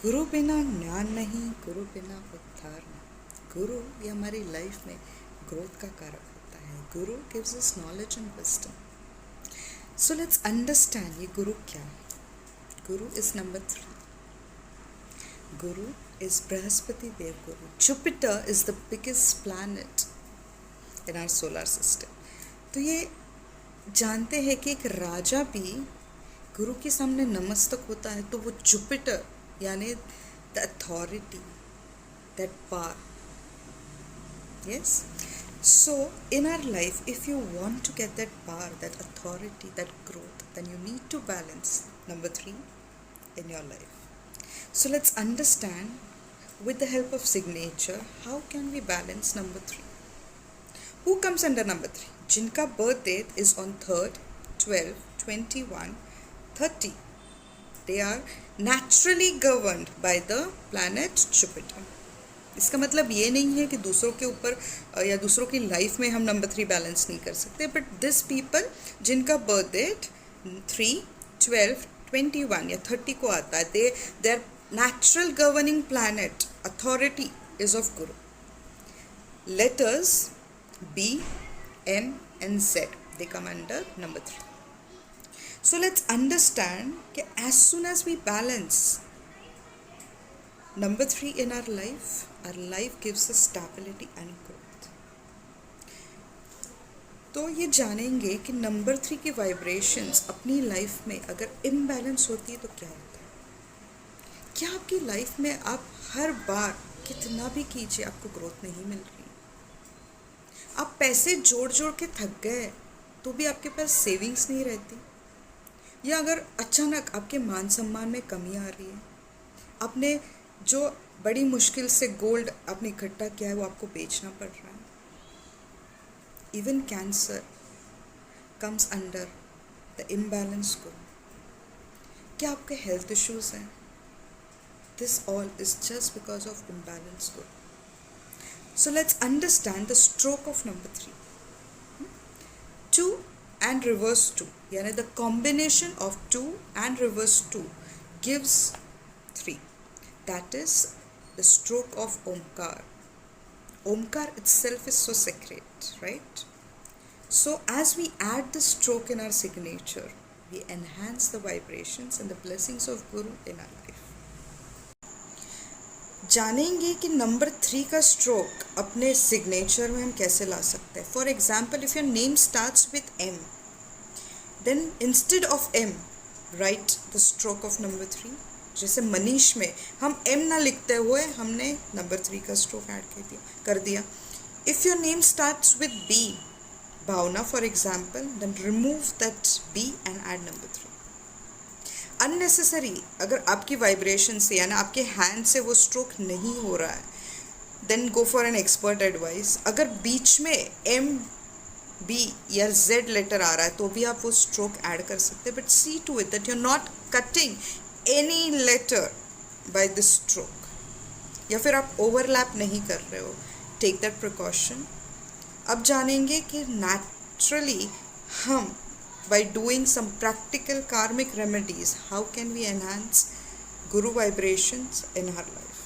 गुरु बिना ज्ञान नहीं, गुरु बिना उद्धार नहीं। गुरु ये हमारी लाइफ में ग्रोथ का कारक होता है। गुरु gives us knowledge and wisdom. So let's understand ये गुरु क्या है। गुरु is number 3। Guru is Brihaspati Dev Guru. Jupiter is the biggest planet in our solar system. तो ये जानते हैं कि एक राजा भी गुरु के सामने नमस्तक होता है तो वो जुपिटर यानी the authority, that power. Yes? So, in our life, if you want to get that power, that authority, that growth, then you need to balance number 3 in your life. So, let's understand with the help of signature, how can we balance number 3? Who comes under number 3? Jinka birth date is on 3rd, 12, 21, 30. They are naturally governed by the planet Jupiter. इसका मतलब ये नहीं है कि दूसरों के ऊपर या दूसरों की लाइफ में हम नंबर 3 बैलेंस नहीं कर सकते, बट दिस पीपल जिनका बर्थ डेट 3, 12, 21 या 30 को आता है, they are natural governing planet authority is of Guru. Letters B, M and Z, they come under number 3. So let's understand that as soon as we balance number 3 in our life gives us stability and growth. तो ये जानेंगे कि number 3 की vibrations अपनी life में अगर imbalance होती है तो क्या होता है। क्या आपकी लाइफ में आप हर बार कितना भी कीजिए आपको ग्रोथ नहीं मिल रही। आप पैसे जोड़ जोड़ के थक गए तो भी आपके पास सेविंग्स नहीं रहती, या अगर अचानक आपके मान सम्मान में कमी आ रही है, आपने जो बड़ी मुश्किल से गोल्ड आपने इकट्ठा किया है वो आपको बेचना पड़ रहा है। Even cancer comes under the imbalance गुरु। क्या आपके हेल्थ इश्यूज हैं? This all is just because of imbalance Guru. So let's understand the stroke of number 3. 2 and reverse 2. यानी the combination of 2 and reverse 2 gives 3. That is the stroke of Omkar. Omkar itself is so sacred, right? So as we add the stroke in our signature, we enhance the vibrations and the blessings of Guru in our life. जानेंगे कि number 3 का stroke अपने signature में हम कैसे ला सकते हैं। For example, if your name starts with M, then instead of M write the stroke of number 3। जैसे मनीष में हम M ना लिखते हुए हमने नंबर 3 का स्ट्रोक ऐड कर दिया। If your name starts with B, Bhavna for example, then remove that B and add number 3। Unnecessary अगर आपकी वाइब्रेशन से यानी आपके हैंड से वो स्ट्रोक नहीं हो रहा है, then go for an expert advice. अगर बीच में M, B या Z लेटर आ रहा है तो भी आप वो स्ट्रोक ऐड कर सकते हैं, but see to it that you are not cutting any letter by this stroke, या फिर आप ओवरलैप नहीं कर रहे हो। Take that precaution. अब जानेंगे कि नेचुरली हम by doing some practical karmic remedies, how can we enhance Guru vibrations in our life?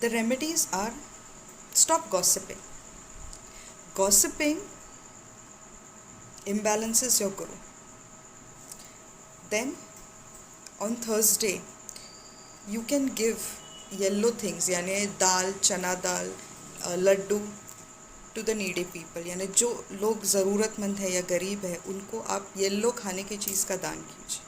The remedies are: stop gossiping. Gossiping imbalances your Guru. Then on Thursday you can give yellow things, यानी दाल, चना दाल, laddoo to the needy people, यानी जो लोग ज़रूरतमंद है या गरीब है उनको आप येलो खाने की चीज़ का दान कीजिए।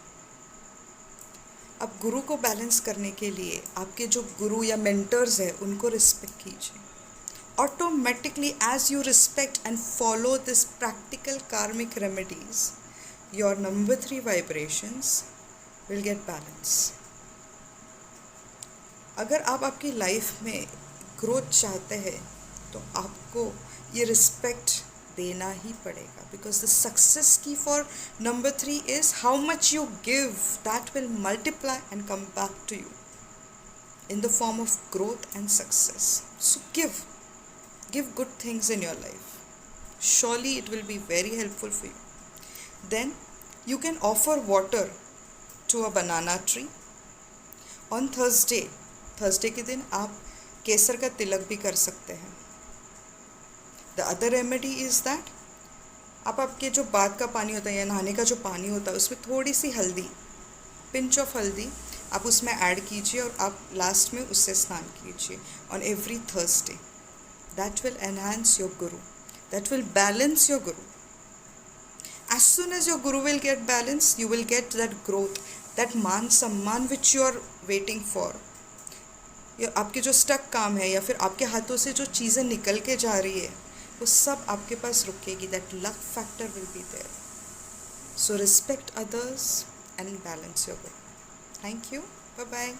अब गुरु को बैलेंस करने के लिए आपके जो गुरु या मेंटर्स हैं उनको रिस्पेक्ट कीजिए। Automatically as you respect and follow this practical karmic remedies, your number 3 vibrations will get balance. अगर आप आपकी लाइफ में ग्रोथ चाहते हैं तो आपको ये रिस्पेक्ट देना ही पड़ेगा, because the success key for number 3 is how much you give, that will multiply and come back to you in the form of growth and success. So give good things in your life. Surely it will be very helpful for you. Then you can offer water to a banana tree, on Thursday के दिन आप केसर का तिलक भी कर सकते हैं। The other remedy is that आप आपके जो बाथ का पानी होता है या नहाने का जो पानी होता है उसमें थोड़ी सी हल्दी, पिंच ऑफ हल्दी आप उसमें ऐड कीजिए और आप लास्ट में उससे स्नान कीजिए on every Thursday. That will enhance your Guru, that will balance your Guru. As soon as your guru will get balanced, you will get that growth, that मान सम्मान which you are waiting for. या आपके जो stuck काम है या फिर आपके हाथों से जो चीज़ें निकल के जा रही है वो सब आपके पास रुकेगी. That luck factor will be there. So respect others and balance your Guru. Thank you. Bye bye.